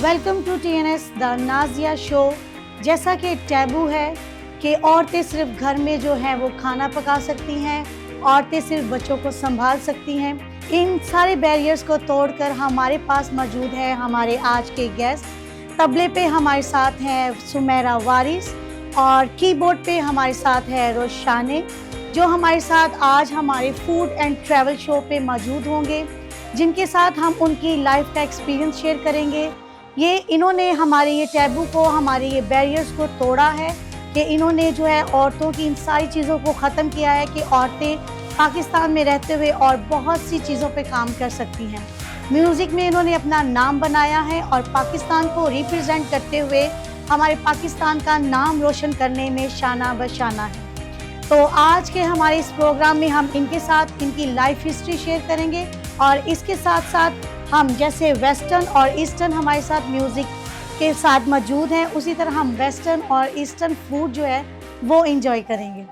Welcome to TNS the Nazia show. जैसा कि taboo है कि औरतें सिर्फ घर में जो है वो खाना पका सकती हैं, औरतें सिर्फ बच्चों को संभाल सकती हैं, इन सारे बैरियर्स को तोड़कर हमारे पास मौजूद है हमारे आज के गेस्ट। तबले पे हमारे साथ हैं सुमेरा वारिस और कीबोर्ड पे हमारे साथ है रोशाने, जो हमारे साथ आज हमारे फूड एंड ट्रैवल शो पे मौजूद होंगे, जिनके साथ हम उनकी लाइफ का एक्सपीरियंस शेयर करेंगे। इन्होंने हमारे ये टैबू को, हमारे ये बैरियर्स को तोड़ा है कि इन्होंने जो है औरतों की इन सारी चीज़ों को ख़त्म किया है कि औरतें पाकिस्तान में रहते हुए और बहुत सी चीज़ों पे काम कर सकती हैं। म्यूज़िक में इन्होंने अपना नाम बनाया है और पाकिस्तान को रिप्रेजेंट करते हुए हमारे पाकिस्तान का नाम रोशन करने में शाना बशाना है। तो आज के हमारे इस प्रोग्राम में हम इनके साथ इनकी लाइफ हिस्ट्री शेयर करेंगे और इसके साथ साथ हम जैसे वेस्टर्न और ईस्टर्न हमारे साथ म्यूज़िक के साथ मौजूद हैं, उसी तरह हम वेस्टर्न और ईस्टर्न फूड जो है वो एंजॉय करेंगे।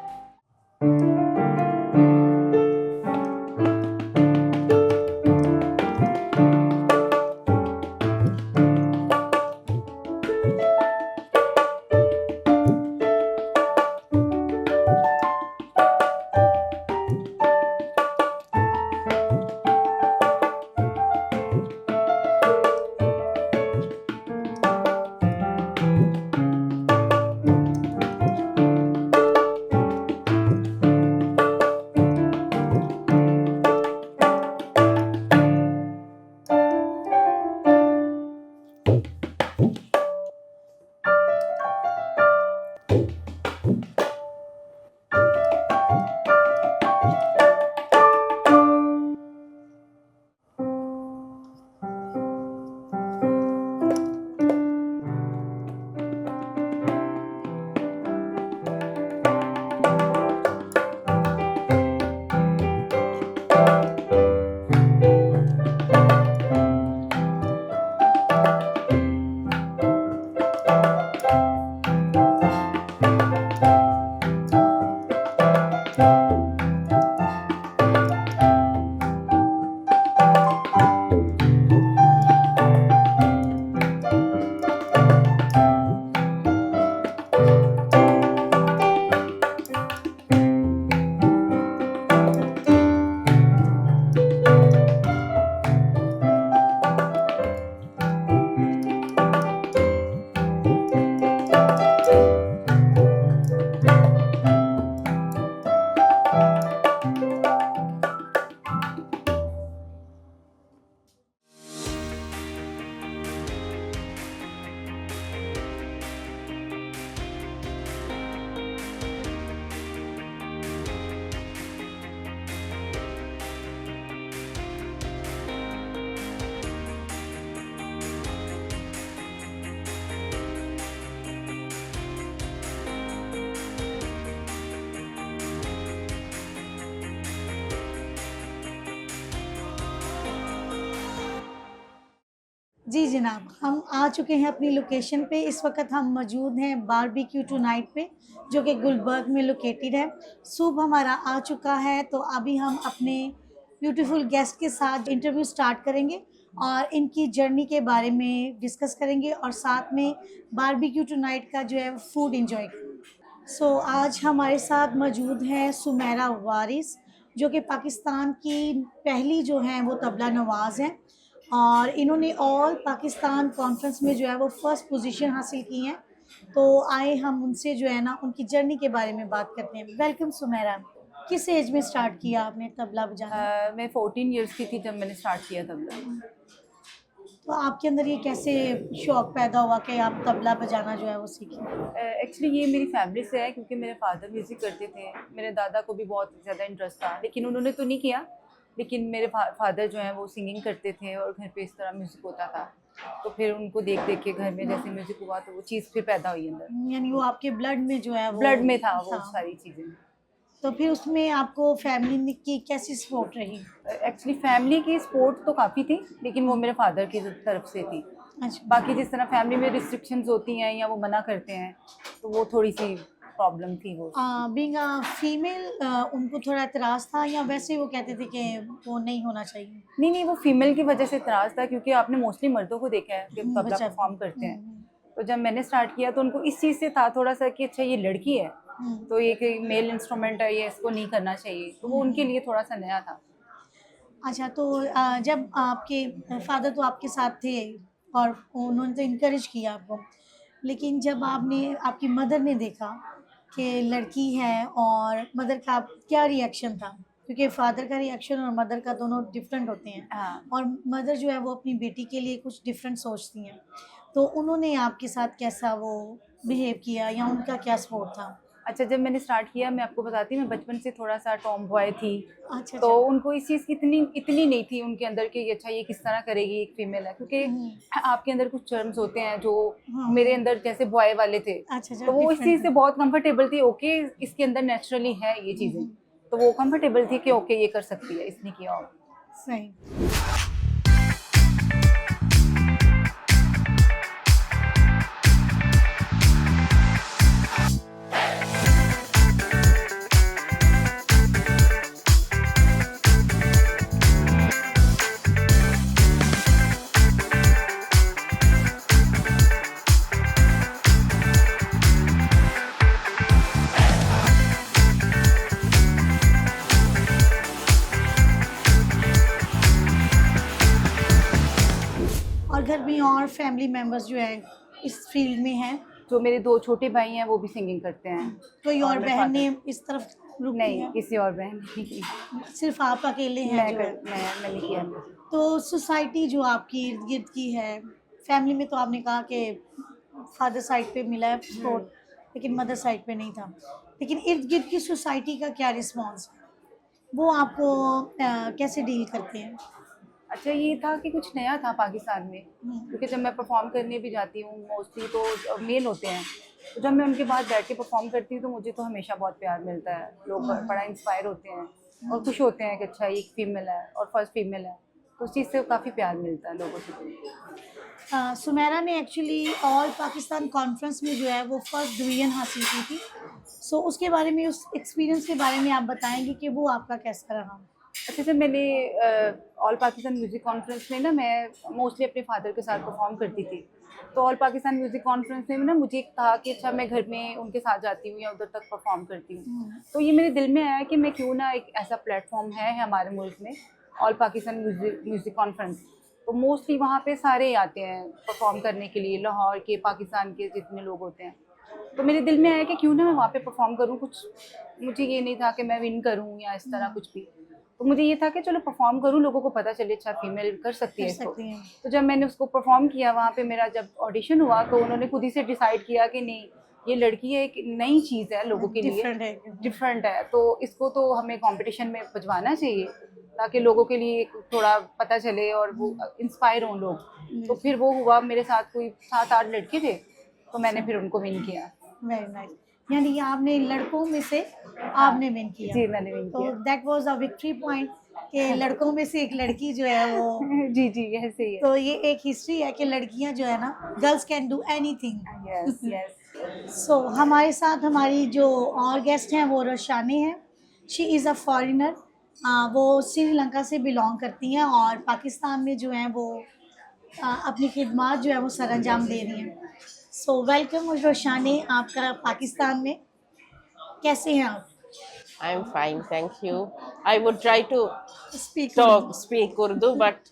जी जनाब, हम आ चुके हैं अपनी लोकेशन पे। इस वक्त हम मौजूद हैं बारबेक्यू टू नाइट पे, जो कि गुलबर्ग में लोकेटेड है। सूप हमारा आ चुका है, तो अभी हम अपने ब्यूटीफुल गेस्ट के साथ इंटरव्यू स्टार्ट करेंगे और इनकी जर्नी के बारे में डिस्कस करेंगे और साथ में बारबेक्यू टू नाइट का जो है फूड इंजॉय करेंगे। आज हमारे साथ मौजूद हैं सुमेरा वारिस, जो कि पाकिस्तान की पहली जो हैं वो तबला नवाज़ हैं और इन्होंने ऑल पाकिस्तान कॉन्फ्रेंस में जो है वो फर्स्ट पोजीशन हासिल की है। तो आए हम उनसे जो है ना उनकी जर्नी के बारे में बात करते हैं। वेलकम सुमेरा, किस एज में स्टार्ट किया आपने तबला बजाना? मैं 14 इयर्स की थी जब मैंने स्टार्ट किया तबला। तो आपके अंदर ये कैसे शौक पैदा हुआ कि आप तबला बजाना जो है वो सीखें? एक्चुअली ये मेरी फैमिली से है, क्योंकि मेरे फादर म्यूज़िक करते थे। मेरे दादा को भी बहुत ज़्यादा इंटरेस्ट था, लेकिन उन्होंने तो नहीं किया। लेकिन मेरे फादर जो हैं वो सिंगिंग करते थे और घर पे इस तरह म्यूज़िक होता था, तो फिर उनको देख देख के घर में जैसे म्यूज़िक हुआ तो वो चीज़ फिर पैदा हुई अंदर। यानी वो आपके ब्लड में जो है वो ब्लड में था वो सारी चीज़ें। तो फिर उसमें आपको फैमिली की कैसी सपोर्ट रही? एक्चुअली फैमिली की सपोर्ट तो काफ़ी थी, लेकिन वो मेरे फादर की तरफ से थी। अच्छा। बाकी जिस तरह फैमिली में रिस्ट्रिक्शंस होती हैं या वो मना करते हैं, तो वो थोड़ी सी प्रॉब्लम थी वो। बीइंग अ फीमेल उनको थोड़ा एतराज़ था या वैसे ही वो कहते थे कि वो नहीं होना चाहिए? नहीं नहीं, वो फीमेल की वजह से इतराज़ था, क्योंकि आपने मोस्टली मर्दों को देखा है कि तबला बजाते परफॉर्म करते हैं। हुँ, तो जब मैंने स्टार्ट किया तो उनको इस चीज़ से था थोड़ा सा कि अच्छा ये लड़की है, हुँ, तो ये कि मेल इंस्ट्रूमेंट है, ये इसको नहीं करना चाहिए, तो वो उनके लिए थोड़ा सा नया था। अच्छा तो जब आपके फादर तो आपके साथ थे और उन्होंने तो इनकरेज किया आपको, लेकिन जब आपकी मदर ने देखा कि लड़की है और मदर का क्या रिएक्शन था? क्योंकि फादर का रिएक्शन और मदर का दोनों डिफरेंट होते हैं हाँ। और मदर जो है वो अपनी बेटी के लिए कुछ डिफरेंट सोचती हैं। तो उन्होंने आपके साथ कैसा वो बिहेव किया या उनका क्या सपोर्ट था? अच्छा, जब मैंने स्टार्ट किया, मैं आपको बताती हूँ, मैं बचपन से थोड़ा-सा टॉम बॉय थी, अच्छा, तो अच्छा। उनको इस चीज़ की इतनी इतनी नहीं थी उनके अंदर कि अच्छा ये किस तरह करेगी, एक फीमेल है, क्योंकि हुँ, आपके अंदर कुछ टर्म्स होते हैं जो हाँ, मेरे हाँ। अंदर जैसे बॉय वाले थे, अच्छा, अच्छा तो वो इस डिफरेंट चीज़ है। से बहुत कंफर्टेबल थी। ओके, इसके अंदर नेचुरली है ये हुँ, चीज़ें, हुँ। तो वो कंफर्टेबल थी कि ओके ये कर सकती है, इसने किया होगा। सही। और घर में और फैमिली मेंबर्स जो हैं इस फील्ड में हैं? जो मेरे 2 छोटे भाई हैं वो भी सिंगिंग करते हैं, कोई और और मेरे बहन फादर ने इस तरफ रुख नहीं, किया? किसी और बहन ने नहीं की। सिर्फ़ आप अकेले हैं जो है। मैंने किया। तो सोसाइटी जो आपकी इर्द-गिर्द की है, फैमिली में तो आपने कहा कि फादर साइड पे मिला है हुँ। सपोर्ट, लेकिन मदर साइड पे नहीं था। लेकिन इर्द-गिर्द की सोसाइटी का क्या रिस्पॉन्स है? वो आपको कैसे डील करते हैं? अच्छा, ये था कि कुछ नया था पाकिस्तान में, हुँ, क्योंकि जब मैं परफ़ॉर्म करने भी जाती हूँ मोस्टली तो मेल होते हैं, तो जब मैं उनके बाद बैठ के परफ़ॉर्म करती हूँ तो मुझे तो हमेशा बहुत प्यार मिलता है। लोग हुँ, बड़ा इंस्पायर होते हैं और हुँ। खुश होते हैं कि अच्छा ये एक फीमेल है और फर्स्ट फीमेल है, तो उस चीज़ से काफ़ी प्यार मिलता है लोगों से। सुमेरा ने एक्चुअली ऑल पाकिस्तान कॉन्फ्रेंस में जो है वो फर्स्ट डिवीज़न हासिल की थी। सो उसके बारे में उस एक्सपीरियंस के बारे में आप बताएँगे कि वो आपका कैसा रहा? अच्छा, जब मैंने ऑल पाकिस्तान म्यूज़िक कॉन्फ्रेंस में ना, मैं मोस्टली अपने फादर के साथ परफॉर्म करती थी। तो ऑल पाकिस्तान म्यूज़िक कॉन्फ्रेंस में ना मुझे एक था कि अच्छा मैं घर में उनके साथ जाती हूँ या उधर तक परफॉर्म करती हूँ। हुँ, तो ये मेरे दिल में आया कि मैं क्यों ना, एक ऐसा प्लेटफ़ॉर्म है हमारे मुल्क में, all Pakistan music music conference. तो मोस्टली वहाँ पे सारे ही आते हैं परफॉर्म करने के लिए, लाहौर के, पाकिस्तान के जितने लोग होते हैं। तो मेरे दिल में आया कि क्यों ना मैं वहाँ पे परफॉर्म करूँ कुछ। मुझे ये नहीं था कि मैं विन करूँ या इस तरह हुँ, कुछ भी। तो मुझे ये था कि चलो परफॉर्म करूँ, लोगों को पता चले अच्छा फीमेल कर सकती कर है इसको। सकती हैं। तो जब मैंने उसको परफॉर्म किया वहाँ पे, मेरा जब ऑडिशन हुआ तो उन्होंने खुद ही से डिसाइड किया कि नहीं, ये लड़की है, एक नई चीज़ है लोगों के लिए, डिफरेंट है। डिफरेंट है, तो इसको तो हमें कंपटीशन में बजवाना चाहिए, ताकि लोगों के लिए एक थोड़ा पता चले और वो इंस्पायर हों लोग। तो फिर वो हुआ, मेरे साथ कोई 7-8 लड़के थे, तो मैंने फिर उनको विन किया। Very nice. यानी कि आपने लड़कों में से हाँ, आपने विन किया। जी मैंने विन तो किया। That was a victory point कि लड़कों में से एक लड़की जो है वो जी, जी, ऐसे ही है। तो ये एक हिस्ट्री है कि लड़कियां जो है ना girls can do yes, anything. Yes. So हमारे साथ हमारी जो और गेस्ट हैं वो रोशानी हैं। She is a foreigner. वो श्रीलंका से बिलोंग करती हैं और पाकिस्तान में जो हैं वो अपनी खिदमत जो है वो सरअंजाम दे रही हैं। सो वेलकम रोशानी आपका पाकिस्तान में। कैसे हैं आप? I'm fine, thank you. I would try to speak Urdu. speak Urdu, but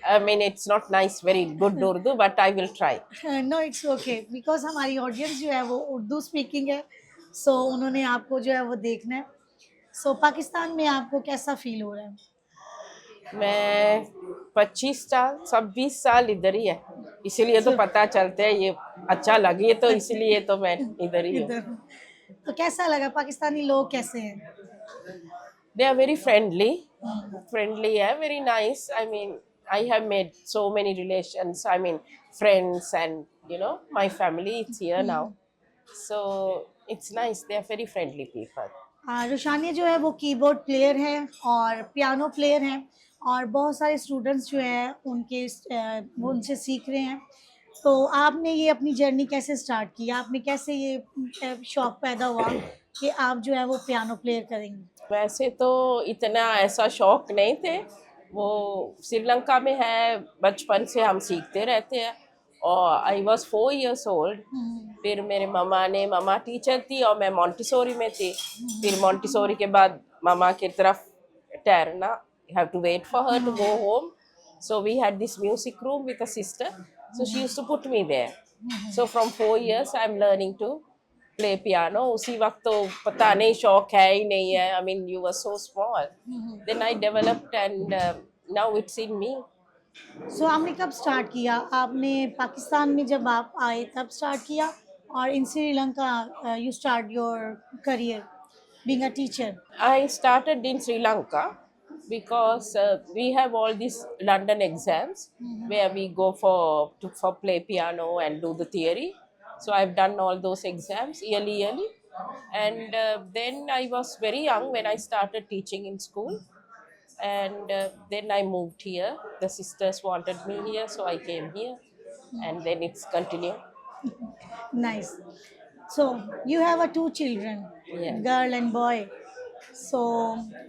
I mean, it's not nice, very good Urdu, but I will try. No it's okay because हमारी ऑडियंस जो है वो Urdu speaking है। सो उन्होंने आपको जो है वो देखना है। सो पाकिस्तान में आपको कैसा फ़ील हो रहा है? मैं 25 साल 26 साल इधर ही है, इसीलिए तो सिर्फ पता चलते हैं ये अच्छा लगी, तो इसीलिए तो मैं इधर ही हूँ. इधर तो कैसा लगा पाकिस्तानी लोग कैसे हैं? They are very friendly, हुँ, है, very nice. I mean, I have made so many relations. I mean, friends and my family. It's here now, so it's nice. They are very friendly people. रोशानी जो है वो keyboard player है और piano player हैं और बहुत सारे students जो हैं वो उनसे सीख रहे हैं। तो आपने ये अपनी जर्नी कैसे स्टार्ट की? आपने कैसे ये शौक पैदा हुआ कि आप जो है वो पियानो प्लेयर करेंगी? वैसे तो इतना ऐसा शौक नहीं थे, वो श्रीलंका में है, बचपन से हम सीखते रहते हैं। और आई वॉज 4 years ओल्ड, फिर मेरे मामा टीचर थी और मैं मॉन्टेसोरी में थी। फिर मॉन्टेसोरी के बाद मामा की तरफ ठहरना, you have to wait for her to go home. So we had this music room with a sister, so she used to put me there. So from 4 years I'm learning to play piano. उसी वक्त तो पता नहीं शौक है ही नहीं है, I mean you were so small. Then I developed and now it's in me. सो आपने कब स्टार्ट किया? आपने पाकिस्तान में जब आप आए तब स्टार्ट किया, और in Sri Lanka you start your career being a teacher? I started in Sri Lanka because we have all these London exams where we go for play piano and do the theory. So I've done all those exams yearly, and then I was very young when I started teaching in school, and then I moved here. The sisters wanted me here, so I came here, and then it's continued. Nice. So you have a 2 children, Yeah. Girl and boy. So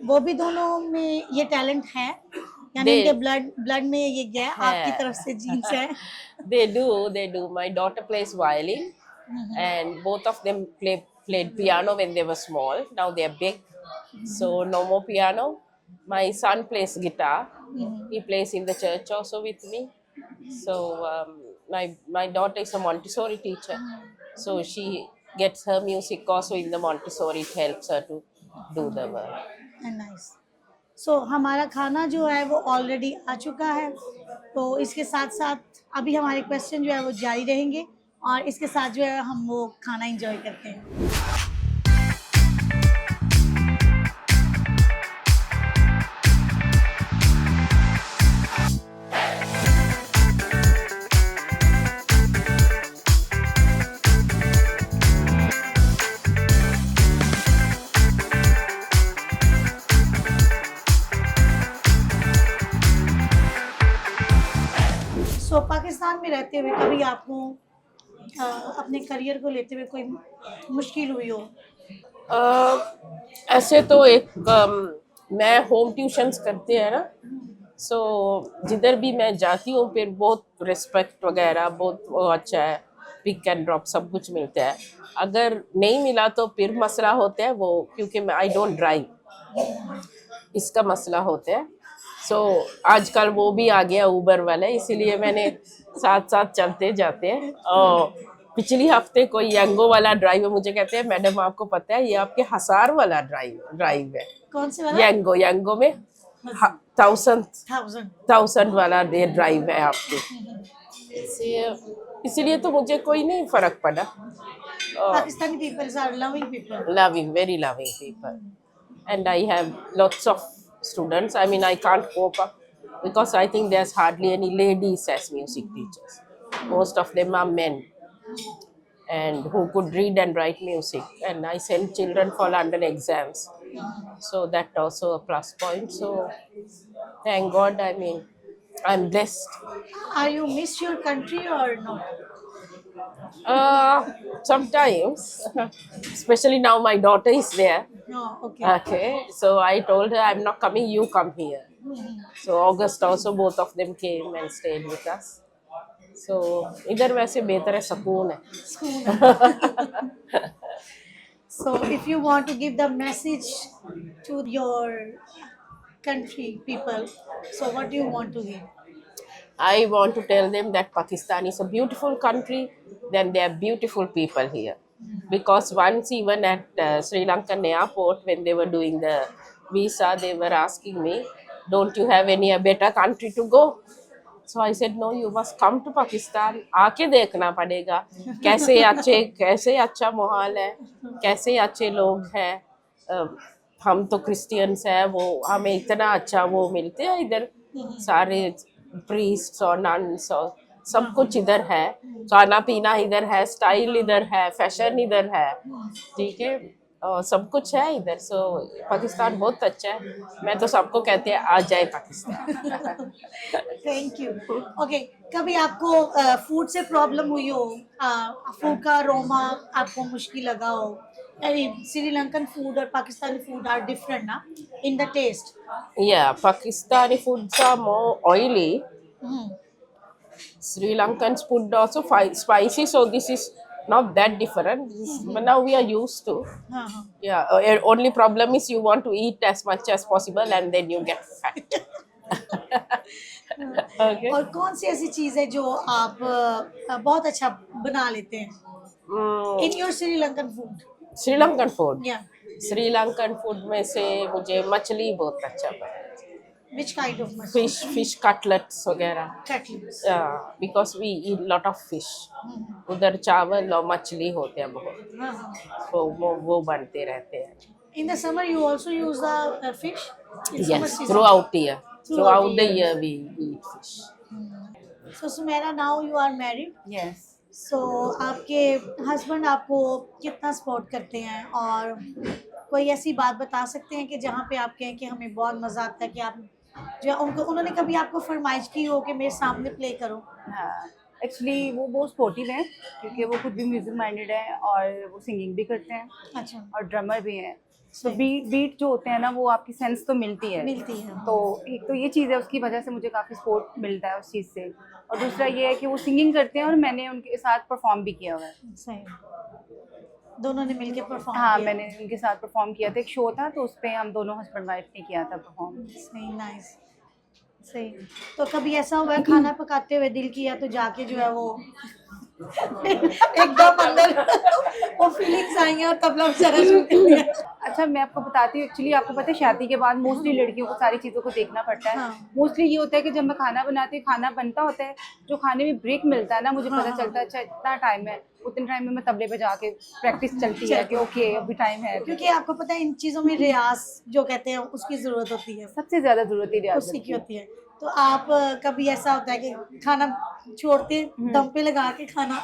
वो भी दोनों में ये talent है, यानी They- इनके blood में ये गया है, आपकी है। तरफ से जीन्स है? They do. My daughter plays violin, and both of them played piano when they were small. Now they are big, so no more piano. My son plays guitar. He plays in the church also with me. So my daughter is a Montessori teacher, so she gets her music also in the Montessori. It helps her to do the work. Nice. So हमारा खाना जो है वो already आ चुका है, तो इसके साथ साथ अभी हमारे क्वेश्चन जो है वो जारी रहेंगे, और इसके साथ जो है हम वो खाना एंजॉय करते हैं. सो पाकिस्तान में रहते हुए कभी आपको अपने करियर को लेते हुए कोई मुश्किल हुई हो? ऐसे तो मैं होम ट्यूशन्स करते हैं ना, सो जिधर भी मैं जाती हूँ फिर बहुत रिस्पेक्ट वगैरह बहुत वो अच्छा है, पिक एंड ड्रॉप सब कुछ मिलता है। अगर नहीं मिला तो फिर मसला होता है वो, क्योंकि मैं आई डोंट ड्राइव, इसका मसला होता है। सो आजकल वो भी आ गया ऊबर वाला, इसीलिए मैंने साथ साथ चलते जाते हैं। और पिछली हफ्ते कोई यंगो वाला ड्राइवर मुझे कहते हैं, मैडम आपको पता है ये आपके हसार वाला ड्राइव है। कौन से वाला? यंगो में 1000 वाला ये ड्राइव है आपके। इसीलिए तो मुझे कोई नहीं फर्क पड़ा। Pakistani peoples are loving people. Loving, very loving people. And I have lots of students. I mean, I can't cope up because I think there's hardly any ladies as music teachers. Most of them are men and who could read and write music. And I send children for London exams. So that's also a plus point. So thank God, I mean, I'm blessed. Are you miss your country or not? Sometimes, especially now my daughter is there. No, okay. Okay, so I told her, I'm not coming, you come here. So August also both of them came and stayed with us. So इधर वैसे बेहतर है, सुकून है. So if you want to give the message to your country people, so what do you want to give? I want to tell them that Pakistan is a beautiful country, then there are beautiful people here. Because once even at Sri Lankan airport, when they were doing the visa, they were asking me, don't you have any better country to go? So I said, no, you must come to Pakistan. आके देखना पड़ेगा कैसे अच्छा माहौल है, कैसे अच्छे लोग हैं. हम तो क्रिश्चियंस हैं, वो हमें इतना अच्छा वो मिलते हैं इधर. सारे प्रीस्ट्स और नन्स और सब कुछ इधर है, खाना पीना इधर है, स्टाइल इधर है, फैशन इधर है. ठीक है, सब कुछ है इधर, सो पाकिस्तान बहुत अच्छा है। मैं तो सबको कहते हैं आ जाए पाकिस्तान। Thank you. ओके, कभी आपको फूड से प्रॉब्लम हुई हो, फूड का अरोमा आपको मुश्किल लगा हो? श्रीलंकन फूड और पाकिस्तानी फूड आर डिफरेंट ना in the taste? Yeah, Pakistani foods are more oily. Sri Lankan's food also spicy, so this is not that different. But now we are used to. हाँ हाँ। Yeah, only problem is you want to eat as much as possible and then you get fat. Okay. और कौन सी ऐसी चीज है जो आप बहुत अच्छा बना लेते हैं in your Sri Lankan food? Sri Lankan food. या Sri Lankan food में से मुझे मछली बहुत अच्छा बनता है। विच काइंड ऑफ मछली? Fish cutlets वगैरह। Cutlets. Yeah, because we eat lot of fish. उधर चावल और मछली होते हैं बहुत, हाँ हाँ। तो वो बनते रहते हैं। In the summer, you also use the fish? In summer Yes, season? throughout the year. Throughout Throughout the the year. year we eat fish. So Sumaira, now you are married. Yes. So आपके husband आपको कितना support करते हैं, और कोई ऐसी बात बता सकते हैं कि जहाँ पे आप कहें कि हमें बहुत मज़ा आता है कि आप जो उन्होंने कभी आपको फरमाइश की हो कि मेरे सामने प्ले करो? हाँ, एक्चुअली वो बहुत स्पोर्टिव हैं, क्योंकि वो खुद भी म्यूजिक माइंडेड है और वो सिंगिंग भी करते हैं अच्छा। और ड्रमर भी हैं। तो बीट जो होते हैं ना, वो आपकी सेंस तो मिलती है। तो एक तो ये चीज़ है, उसकी वजह से मुझे काफ़ी सपोर्ट मिलता है उस चीज़ से। और दूसरा ये है कि वो सिंगिंग करते हैं और मैंने उनके साथ परफॉर्म भी किया हुआ है। सही, दोनों ने मिलके परफॉर्म हाँ, किया? मैंने उनके साथ परफॉर्म किया था, एक शो था तो उस पर हम दोनों हस्बैंड वाइफ ने किया था परफॉर्म। सही, नाइस। सही। तो कभी ऐसा हुआ है खाना पकाते हुए दिल किया तो जाके जो है वो एकदम अंदर वो फीलिंग्स आई हैं और तबला बजाना शुरू कर दिया? अच्छा, मैं आपको बताती हूँ, एक्चुअली आपको पता है शादी के बाद मोस्टली लड़कियों को सारी चीज़ों को देखना पड़ता है। हाँ। मोस्टली ये होता है कि जब मैं खाना बनाती हूँ, खाना बनता होता है, जो खाने में ब्रेक मिलता है ना, मुझे हाँ, पता चलता है अच्छा इतना टाइम है, उतने टाइम में मैं तबले पे जाके प्रैक्टिस चलती है कि ओके अभी टाइम है। क्योंकि आपको पता है इन चीज़ों में रियाज जो कहते हैं उसकी ज़रूरत होती है, सबसे ज़्यादा ज़रूरत है रियाज़त उसी की होती है। तो आप कभी ऐसा होता है कि खाना छोड़ते दम पे लगा के खाना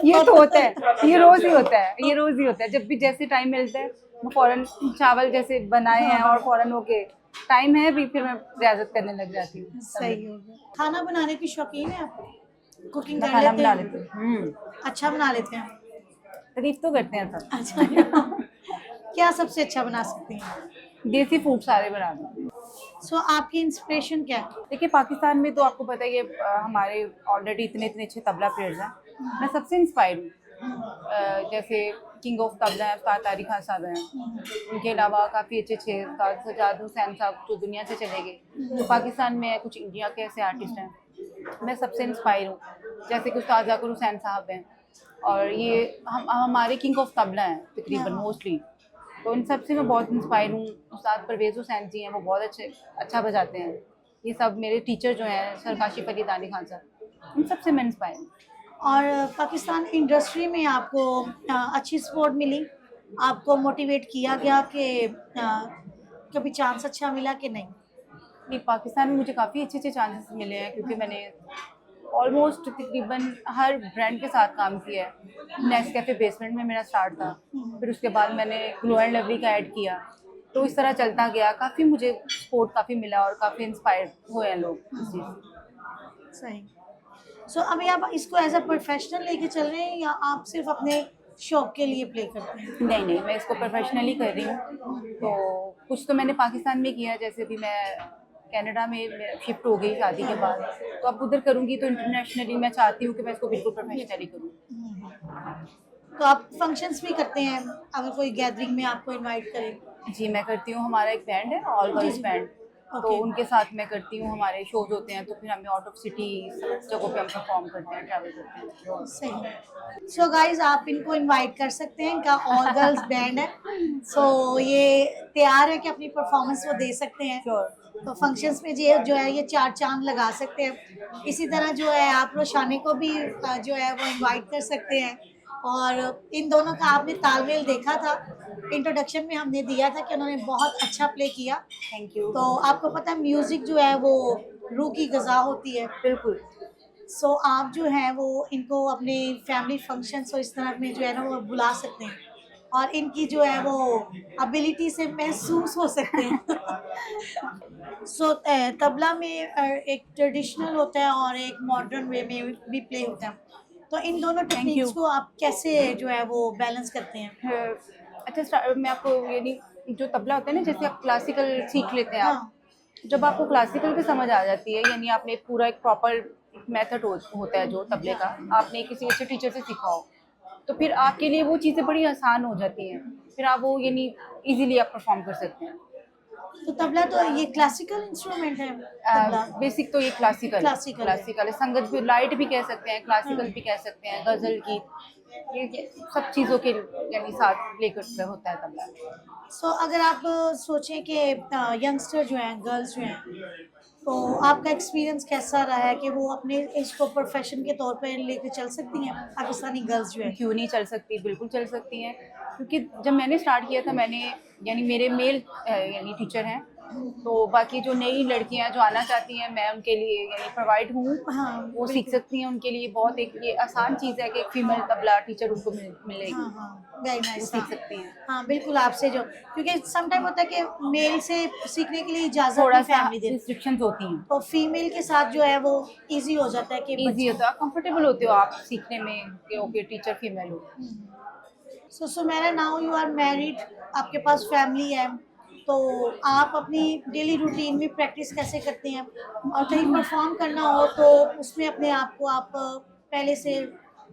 ये तो होता है, ये रोज़ ही होता है, ये रोज़ ही होता है। जब भी जैसे टाइम मिलता है मैं फ़ौरन चावल जैसे बनाए हैं और फ़ौरन ओके टाइम है भी, फिर मैं रियाज़त करने लग जाती हूँ। सही हो गया। खाना बनाने की शौकीन है आप? कुकिंग मैं कर खाना लेते बना हैं? लेती हूँ। अच्छा बना लेते हैं? तारीफ तो करते हैं सब। अच्छा क्या सबसे अच्छा बना सकती हैं? देसी फूड सारे बना दूँ। सो आपकी इंस्पिरेशन क्या है? देखिए, पाकिस्तान में तो आपको पता है कि हमारे ऑलरेडी इतने इतने अच्छे तबला प्लेयर्स हैं। मैं सबसे इंस्पायर हूँ। जैसे किंग ऑफ तबला है उस्ताद तारिक खान साहब हैं, उनके अलावा काफ़ी अच्छे अच्छे उस्ताद सजाद हुसैन साहब जो दुनिया से चले गए, तो पाकिस्तान में कुछ इंडिया के ऐसे आर्टिस्ट हैं, मैं सबसे इंस्पायर हूँ। जैसे कि उस्ताद जाकिर हुसैन साहब हैं, और ये हमारे किंग ऑफ तबला हैं तकरीबन मोस्टली, तो इन सब से मैं बहुत इंस्पायर हूँ। उस्ताद परवेज़ हुसैन जी हैं, वो बहुत अच्छा बजाते हैं। ये सब मेरे टीचर जो हैं सर काशिफ अली दानी खान साहब, उन सब से मैं इंस्पायर हूँ। और पाकिस्तान इंडस्ट्री में आपको अच्छी सपोर्ट मिली? आपको मोटिवेट किया गया कि कभी चांस अच्छा मिला कि नहीं? नहीं, पाकिस्तान में मुझे काफ़ी अच्छे अच्छे चांसेस मिले हैं, क्योंकि मैंने ऑलमोस्ट तकरीबन हर ब्रांड के साथ काम किया है। नेस्कैफे बेसमेंट में मेरा स्टार्ट था, फिर उसके बाद मैंने ग्लो एंड लवली का ऐड किया, तो इस तरह चलता गया। काफ़ी मुझे सपोर्ट काफ़ी मिला और काफ़ी इंस्पायर हुए हैं लोग इस चीज़ से। सही। सो अभी आप इसको एज अ प्रोफेशनल लेके चल रहे हैं या आप सिर्फ अपने शौक के लिए प्ले करते हैं? नहीं नहीं, मैं इसको प्रोफेशनली कर रही हूँ। तो कुछ तो मैंने पाकिस्तान में किया, जैसे अभी मैं कनाडा में शिफ्ट हो गई शादी के बाद, तो अब उधर करूँगी तो इंटरनेशनली मैं चाहती हूँ कि मैं इसको बिल्कुल प्रोफेशनली करूँ। तो आप फंक्शंस भी करते हैं अगर कोई गैदरिंग में आपको इनवाइट करे? जी, मैं करती हूँ। हमारा एक बैंड है, ऑल गर्ल्स बैंड, तो ओके। उनके साथ मैं करती हूँ। हमारे शोज होते हैं तो फिर हमें आउट ऑफ सिटी जगहों पे हम परफॉर्म करते हैं, ट्रैवल करते हैं। सही। सो गाइज आप इनको इनवाइट कर सकते हैं, इनका ऑल गर्ल्स बैंड है, सो ये तैयार है कि अपनी परफॉर्मेंस वो दे सकते हैं। श्योर। तो फंक्शंस में ये जो है ये 4 चांद लगा सकते हैं। इसी तरह जो है आप रोशानी को भी जो है वो इनवाइट कर सकते हैं। और इन दोनों का आपने तालमेल देखा था, इंट्रोडक्शन में हमने दिया था कि उन्होंने बहुत अच्छा प्ले किया। Thank you. तो आपको पता है म्यूज़िक जो है वो रूह की ग़िज़ा होती है। बिल्कुल। सो आप जो है वो इनको अपने फैमिली फंक्शंस और इस तरह में जो है ना वो बुला सकते हैं और इनकी जो है वो एबिलिटी से महसूस हो सकते हैं। सो तबला में एक ट्रेडिशनल होता है और एक मॉडर्न वे में भी प्ले होता है, तो इन दोनों टेक्निक्स को आप कैसे जो है वो बैलेंस करते हैं? अच्छा, मैं आपको यानी जो तबला होता है ना, जैसे आप क्लासिकल सीख लेते हैं आप, हाँ, जब आपको क्लासिकल की समझ आ जाती है, यानी आपने एक पूरा एक प्रॉपर मेथड होता है जो तबले का, आपने किसी अच्छे टीचर से सीखा हो, तो फिर आपके लिए वो चीज़ें बड़ी आसान हो जाती हैं, फिर आप वो यानी इजीली आप परफॉर्म कर सकते हैं। तो तबला तो ये क्लासिकल इंस्ट्रूमेंट है, तबला बेसिक तो ये क्लासिकल है। है, संगत भी, लाइट भी कह सकते हैं, क्लासिकल भी कह सकते हैं, गजल की, ये सब चीज़ों के यानी साथ लेकर होता है तबला। सो अगर आप सोचें कि यंगस्टर जो हैं, गर्ल्स जो हैं, तो आपका एक्सपीरियंस कैसा रहा है कि वो अपने इसको प्रोफेशन के तौर पर लेके चल सकती हैं, पाकिस्तानी गर्ल्स जो हैं? क्यों नहीं चल सकती, बिल्कुल चल सकती हैं, क्योंकि जब मैंने स्टार्ट किया था, मैंने यानी मेरे मेल यानी टीचर हैं, तो बाकी जो नई लड़कियां जो आना चाहती हैं, मैं उनके लिए यानी प्रोवाइड हूँ, हाँ, वो सीख सकती हैं, उनके लिए बहुत एक ये आसान चीज़ है कि एक फीमेल तबला टीचर उनको मिलेगी, हाँ, हाँ, वेरी वो नाइस। सीख सकती हैं। हाँ, बिल्कुल आपसे जो, क्योंकि सम टाइम होता है कि मेल से सीखने के लिए इजाज़त थोड़ा नहीं सा फैमिली देती, रिस्ट्रिक्शंस होती हैं, तो फीमेल के साथ जो है वो इजी हो जाता है कि ईजी होता है, कंफर्टेबल होते हो आप सीखने में कि ओके टीचर फीमेल हो। So Sumera, now you are married, आपके पास फैमिली है, तो आप अपनी डेली रूटीन में प्रैक्टिस कैसे करते हैं? और कहीं परफॉर्म करना हो तो उसमें अपने आप को आप पहले से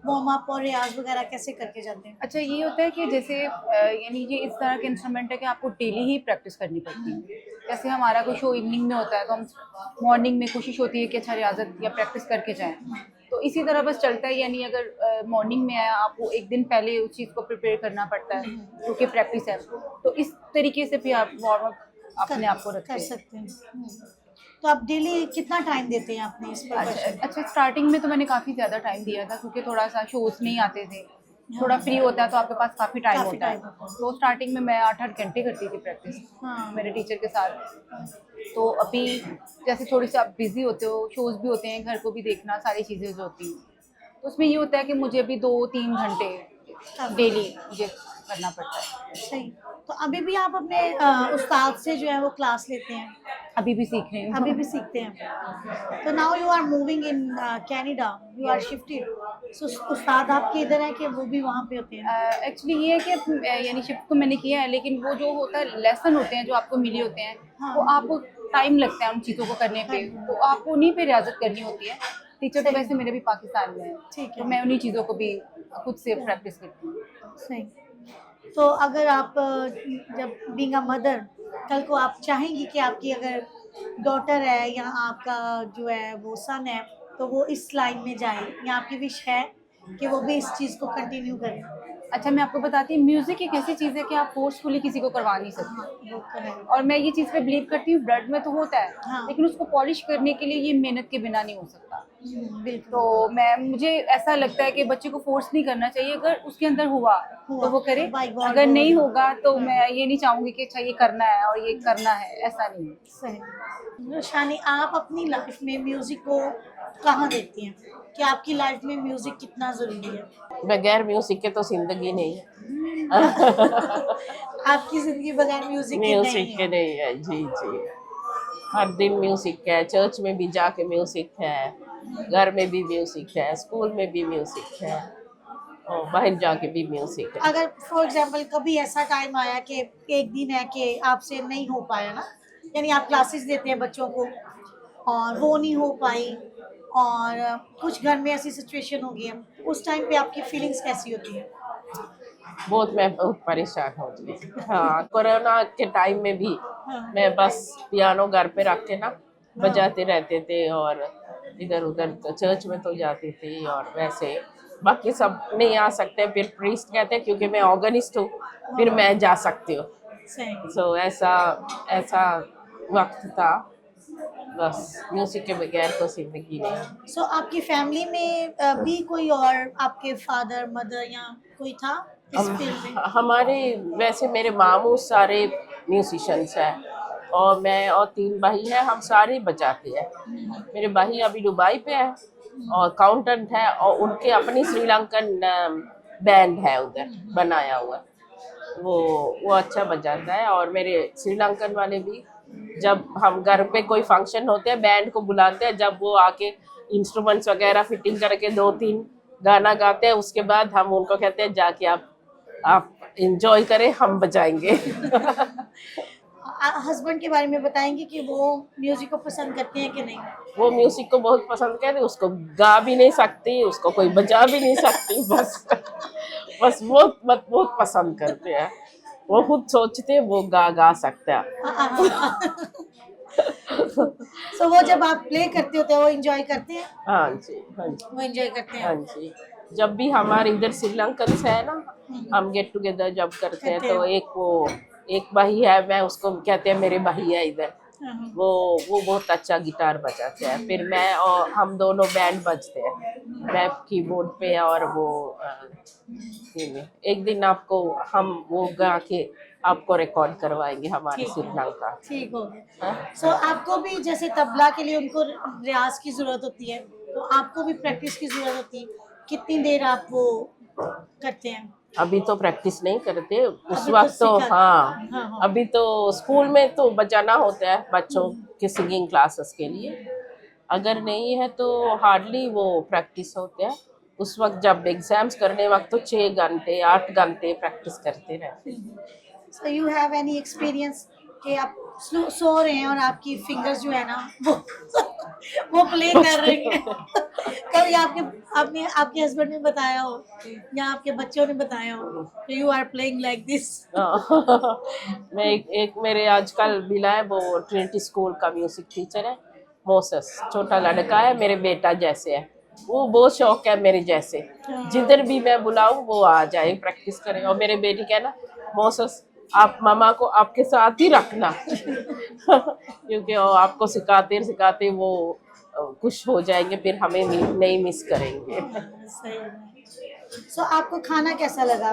वार्म अप और रियाज वगैरह कैसे करके जाते हैं? अच्छा, ये होता है कि जैसे यानी ये इस तरह के इंस्ट्रूमेंट है कि आपको डेली ही प्रैक्टिस करनी पड़ती है। जैसे हमारा कोई शो इवनिंग में होता है, तो हम मॉर्निंग में कोशिश होती है कि अच्छा रियाजत या प्रैक्टिस करके जाएं, तो इसी तरह बस चलता है। यानी अगर मॉर्निंग में है, आपको एक दिन पहले उस चीज़ को प्रिपेयर करना पड़ता है, क्योंकि प्रैक्टिस है, तो इस तरीके से भी आप वार्म अप अपने आप को रखते कर हैं। सकते हैं। तो आप डेली कितना टाइम देते हैं अपने इस प्रोफेशन? अच्छा, स्टार्टिंग में तो मैंने काफ़ी ज़्यादा टाइम दिया था, क्योंकि थोड़ा सा शोज़ नहीं आते थे, थोड़ा फ्री होता है तो आपके पास काफ़ी टाइम काफ़ी होता है, टाइम होता है। तो स्टार्टिंग में मैं 8-8 घंटे करती थी प्रैक्टिस हाँ, मेरे टीचर के साथ। तो अभी जैसे थोड़ी सी आप बिज़ी होते हो, शोज़ भी होते हैं, घर को भी देखना, सारी चीज़ें जो होती हैं, तो उसमें ये होता है कि मुझे अभी 2-3 घंटे डेली मुझे करना पड़ता है। सही। तो अभी भी आप अपने उस्ताद से जो है वो क्लास लेते हैं? अभी भी सीख रही हूँ। अभी भी सीखते हैं। तो now you are moving in Canada, you are shifted, so उस्ताद आपके इधर हैं कि वो भी वहाँ पे होते हैं? एक्चुअली ये है कि यानी शिफ्ट तो मैंने किया है, लेकिन वो जो होता है लेसन होते हैं जो आपको मिले होते हैं, हाँ। वो आपको टाइम लगता है उन चीज़ों को करने पे, तो आपको उन्हीं पे रियाजत करनी होती है। टीचर तो सही। वैसे मेरे भी पाकिस्तान में है, ठीक है। तो मैं उन्हीं चीज़ों को भी खुद से प्रैक्टिस करती हूँ। सही। तो अगर आप जब बीइंग अ मदर, कल को आप चाहेंगी कि आपकी अगर डॉटर है या आपका जो है वो सन है, तो वो इस लाइन में जाए, या आपकी विश है कि वो भी इस चीज़ को कंटिन्यू करें? अच्छा, मैं आपको बताती हूँ, म्यूज़िक एक ऐसी चीज़ है कि आप फोर्सफुली किसी को करवा नहीं सकते, हाँ, वो तो है। और मैं ये चीज़ पे बिलीव करती हूँ, ब्लड में तो होता है, हाँ। लेकिन उसको पॉलिश करने के लिए ये मेहनत के बिना नहीं हो सकता। बिल्कुल। तो मुझे ऐसा लगता है कि बच्चे को फोर्स नहीं करना चाहिए, अगर उसके अंदर हुआ तो वो करे, By God अगर वो नहीं हो होगा तो मैं ये नहीं चाहूँगी कि अच्छा ये करना है और ये करना है, ऐसा नहीं है। सही। शानी, आप अपनी लाइफ में म्यूजिक को कहाँ देखती हैं कि आपकी लाइफ में म्यूजिक कितना ज़रूरी है? बगैर म्यूजिक के तो जिंदगी नहीं है। आपकी ज़िंदगी बगैर म्यूजिक के म्यूजिक नहीं के है? नहीं है, जी जी। हर दिन म्यूजिक है, चर्च में भी जाके म्यूजिक है, घर में भी म्यूजिक है, स्कूल में भी म्यूजिक है, और बाहर जाके भी म्यूजिक है। अगर फॉर एग्जांपल कभी ऐसा टाइम आया कि एक दिन है कि आपसे नहीं हो पाया ना, यानी आप क्लासेस देते हैं बच्चों को और वो नहीं हो पाई, और कुछ घर में ऐसी सिचुएशन हो गई है, उस टाइम पे आपकी फीलिंग्स कैसी होती है? मैं बहुत परेशान हो गई। हाँ, कोरोना के टाइम में भी हाँ। मैं बस पियानो घर पे रख के ना बजाते रहते थे, और इधर उधर तो चर्च में तो जाती थी, और वैसे बाकी सब नहीं आ सकते, फिर प्रीस्ट कहते हैं क्योंकि मैं ऑर्गेनिस्ट हूँ, फिर मैं जा सकती हूँ। सही। सो ऐसा वक्त था, बस म्यूजिक के बगैर तो जिंदगी नहीं। सो आपकी फैमिली में भी कोई और आपके फादर मदर या कोई था इस फील्ड में? हमारे वैसे मेरे मामू सारे म्यूजिशियंस हैं, और मैं और 3 भाई हैं, हम सारे बजाते हैं। मेरे भाई अभी दुबई पे है और अकाउंटेंट है, और उनके अपनी श्रीलंकन बैंड है उधर बनाया हुआ। वो अच्छा बजाता है। और मेरे श्रीलंकन वाले भी, जब हम घर पे कोई फंक्शन होते हैं बैंड को बुलाते हैं, जब वो आके इंस्ट्रूमेंट्स वगैरह फिटिंग करके 2-3 गाना गाते हैं, उसके बाद हम उनको कहते हैं जाके आप इंजॉय करें, हम बजाएंगे। हस्बैंड के बारे में बताएंगे कि वो म्यूजिक को पसंद करते हैं कि नहीं? वो म्यूजिक को बहुत पसंद करते, उसको गा भी नहीं सकती, उसको कोई बजा भी नहीं सकती, बस बहुत पसंद करते हैं। वो खुद सोचते हैं वो गा सकते हैं। सो वो जब आप प्ले करते होते हैं वो एंजॉय करते हैं? हाँ जी, हाँ जी, वो एंजॉय करते हैं? हाँ जी। जब भी हमारे इधर श्रीलंकन से है ना, हम गेट टुगेदर जब करते हैं तो एक भाई है, मैं उसको कहते हैं मेरे भाई है इधर, वो बहुत अच्छा गिटार बजाते हैं। फिर मैं और हम दोनों बैंड बजते हैं, मैं कीबोर्ड पे और वो एक दिन आपको हम वो गा के आपको रिकॉर्ड करवाएंगे हमारे ठीक है। श्रीलंका। ठीक हो गया। हाँ? सो आपको भी जैसे तबला के लिए उनको रियाज की जरूरत होती है, तो आपको भी प्रैक्टिस की जरूरत होती है। कितनी देर आप वो करते हैं? अभी तो प्रैक्टिस नहीं करते, उस अभी वक्त तो सिखा- हाँ, हाँ। अभी तो स्कूल में तो बजाना होता है बच्चों के सिंगिंग क्लासेस के लिए। अगर नहीं है तो हार्डली वो प्रैक्टिस होते हैं। उस वक्त जब एग्जाम्स करने वक्त तो 6 घंटे 8 घंटे प्रैक्टिस करते रहते हैं। सो यू हैव एनी एक्सपीरियंस कि आप सो रहे हैं और आपकी फिंगर्स जो है ना वो प्ले कर रही है? कभी आपने आपके हस्बैंड ने बताया हो या आपके बच्चों ने बताया हो कि you are playing like this? मैं एक मेरे आजकल मिला है, वो ट्रिनिटी स्कूल का म्यूजिक टीचर है, मोसेस, छोटा लड़का है, मेरे बेटा जैसे है। वो बहुत शौक है मेरे जैसे, जिधर भी मैं बुलाऊं वो आ जाए प्रैक्टिस करे। और मेरे बेटी कहना, मोसेस आप मामा को आपके साथ ही रखना क्योंकि वो आपको सिखाते सिखाते वो खुश हो जाएंगे, फिर हमें नहीं मिस करेंगे। सही है। सो आपको खाना कैसा लगा?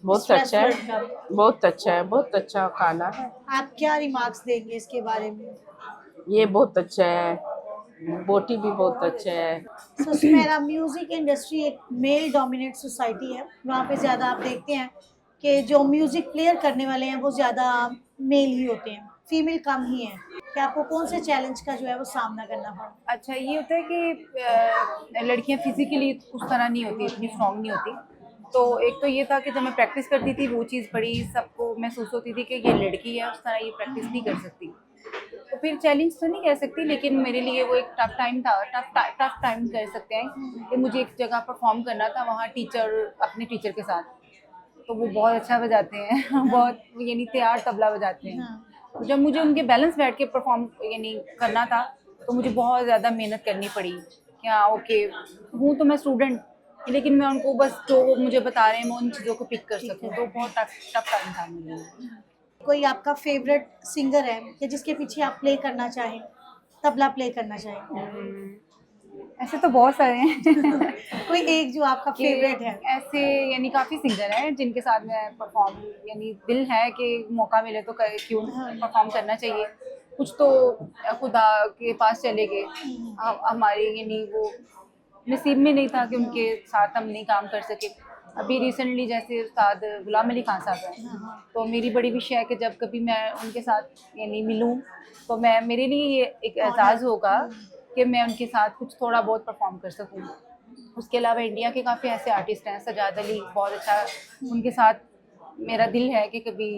बहुत इस अच्छा है, रेस्टोरेंट का? बहुत अच्छा है, बहुत अच्छा खाना है। आप क्या रिमार्क्स देंगे इसके बारे में? ये बहुत अच्छा है, बोटी भी बहुत अच्छा है। सो सुमेरा, म्यूजिक इंडस्ट्री एक मेल डोमिनेट सोसाइटी है। वहाँ पे ज़्यादा आप देखते हैं कि जो म्यूजिक प्लेयर करने वाले हैं वो ज़्यादा मेल ही होते हैं, फीमेल कम ही है। कि आपको कौन से चैलेंज का जो है वो सामना करना पड़ा? अच्छा, ये होता है कि लड़कियां फिजिकली उस तरह नहीं होती, इतनी स्ट्रांग नहीं होती। तो एक तो ये था कि जब मैं प्रैक्टिस करती थी वो चीज़ बड़ी सबको महसूस होती थी कि ये लड़की है, उस तरह ये प्रैक्टिस नहीं कर सकती। तो फिर चैलेंज तो नहीं कह सकती, लेकिन मेरे लिए वो एक टफ टाइम था, टफ टाइम कह सकते हैं कि मुझे एक जगह परफॉर्म करना था, वहाँ अपने टीचर के साथ। तो वो बहुत अच्छा बजाते हैं बहुत यानी तैयार तबला बजाते हैं। तो जब मुझे उनके बैलेंस बैठ के परफॉर्म यानी करना था तो मुझे बहुत ज़्यादा मेहनत करनी पड़ी। क्या ओके, हूँ तो मैं स्टूडेंट, लेकिन मैं उनको बस जो वो मुझे बता रहे हैं मैं उन चीज़ों को पिक कर सकूँ। तो बहुत टफ टाइम था मेरे लिए। कोई आपका फेवरेट सिंगर है या जिसके पीछे आप प्ले करना चाहें, तबला प्ले करना चाहें? ऐसे तो बहुत सारे हैं कोई एक जो आपका फेवरेट है? ऐसे यानी काफ़ी सिंगर हैं जिनके साथ मैं परफॉर्म यानी दिल है कि मौका मिले तो क्यों परफॉर्म करना चाहिए। कुछ तो खुदा के पास चले गए, हमारी यानी वो नसीब में नहीं था कि उनके साथ हम नहीं काम कर सके। अभी रिसेंटली जैसे उस्ताद गुलाम अली खान साहब हैं, तो मेरी बड़ी विश है कि जब कभी मैं उनके साथ यानी मिलूं तो मेरे लिए ये एक एजाज़ होगा कि मैं उनके साथ कुछ थोड़ा बहुत परफॉर्म कर सकूं। उसके अलावा इंडिया के काफ़ी ऐसे आर्टिस्ट हैं, सजाद अली बहुत अच्छा, उनके साथ मेरा दिल है कि कभी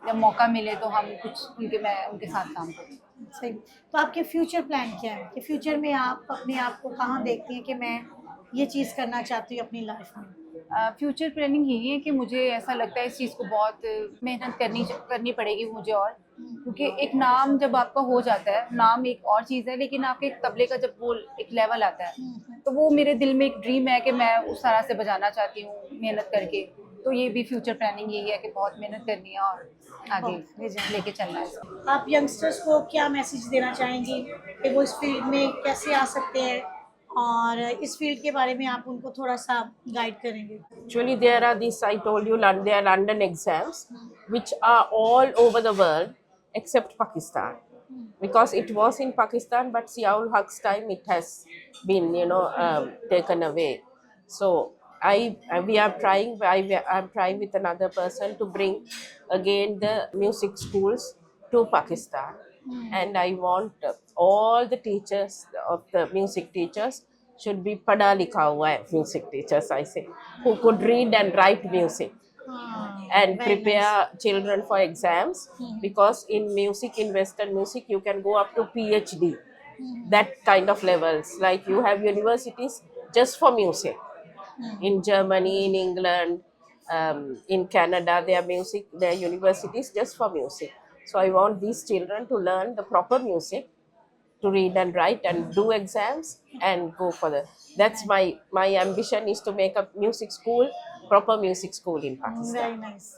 जब मौका मिले तो हम मैं उनके साथ काम करूँ। सही। तो आपके फ्यूचर प्लान क्या है कि फ्यूचर में आप अपने आप को कहाँ देखती हैं कि मैं ये चीज़ करना चाहती हूँ अपनी लाइफ में? फ्यूचर प्लानिंग यही है कि मुझे ऐसा लगता है इस चीज़ को बहुत मेहनत करनी पड़ेगी मुझे, और क्योंकि एक नाम जब आपका हो जाता है, नाम एक और चीज़ है, लेकिन आपके एक तबले का जब वो एक लेवल आता है तो वो मेरे दिल में एक ड्रीम है कि मैं उस तरह से बजाना चाहती हूँ मेहनत करके। तो ये भी फ्यूचर प्लानिंग यही है कि बहुत मेहनत करनी है और आगे लेके चलना है इसको। आप यंगस्टर्स को क्या मैसेज देना चाहेंगी कि वो इस फील्ड में कैसे आ सकते हैं और इस फील्ड के बारे में आप उनको थोड़ा सा गाइड करेंगे? Actually, there are these, I told you, there are London exams, which are all over the world except Pakistan. Because it was in Pakistan, but Ziaul Haq's time it has been, taken away. So we are trying. I'm trying with another person to bring again the music schools to Pakistan, and I want all the teachers of the music teachers should be pada likha hua hai music teachers. I say who could read and write music and very prepare nice. children for exams, because in music, in Western music, you can go up to PhD, that kind of levels. Like you have universities just for music. In Germany, in England, in Canada, there are universities just for music. So I want these children to learn the proper music, to read and write and do exams and go for the. That's my ambition is to make a music school, proper music school in Pakistan. Very nice.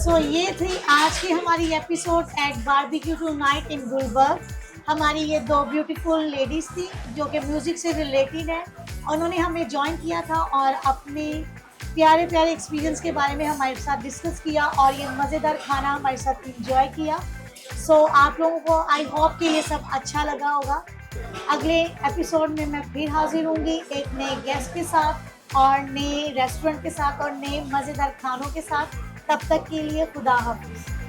So ये थी आज की हमारी episode at barbecue tonight in Gulberg. हमारी ये दो beautiful ladies थी जो कि म्यूजिक से रिलेटेड है। उन्होंने हमें ज्वाइन किया था और अपने प्यारे प्यारे एक्सपीरियंस के बारे में हमारे साथ डिस्कस किया और ये मज़ेदार खाना हमारे साथ इंजॉय किया। सो आप लोगों को आई होप कि ये सब अच्छा लगा होगा। अगले एपिसोड में मैं फिर हाजिर होंगी एक नए गेस्ट के साथ और नए रेस्टोरेंट के साथ और नए मज़ेदार खानों के साथ। तब तक के लिए खुदा हाफिज़।